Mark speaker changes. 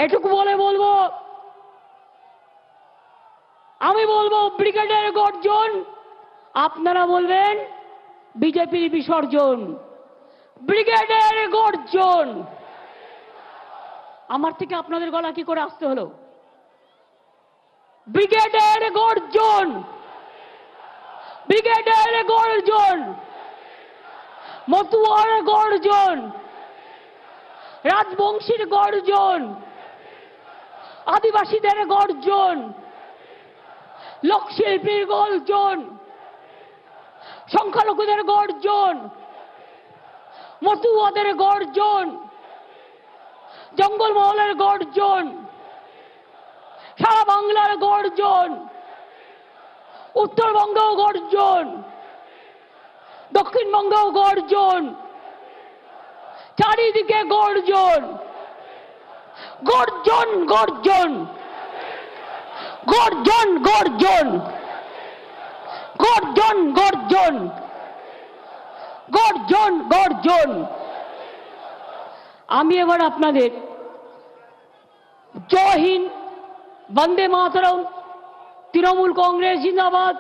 Speaker 1: এটুকু বলে বলবো, আমি বলবো ব্রিগেডের গর্জন, আপনারা বলবেন বিজেপির বিসর্জন। ব্রিগেডের গর্জন। আমার থেকে আপনাদের গলা কি করে আসতে হলো? ব্রিগেডের গর্জন, ব্রিগেডের গর্জন, মতুয়ার গর্জন, রাজবংশীর গর্জন, আদিবাসীদের গর্জন, লোকশিল্পীর গর্জন, সংখ্যালঘুদের গর্জন, মতুয়াদের গর্জন, জঙ্গলমহলের গর্জন, সারা বাংলার গর্জন, উত্তরবঙ্গেও গর্জন, দক্ষিণবঙ্গেও গর্জন, চারিদিকে গর্জন, গর্জন গর্জন, গর্জন গর্জন, গর্জন গর্জন, গর্জন গর্জন। আমি এবার আপনাদের জয় হিন্দ, বন্দে মাতরম, তৃণমূল কংগ্রেস জিন্দাবাদ,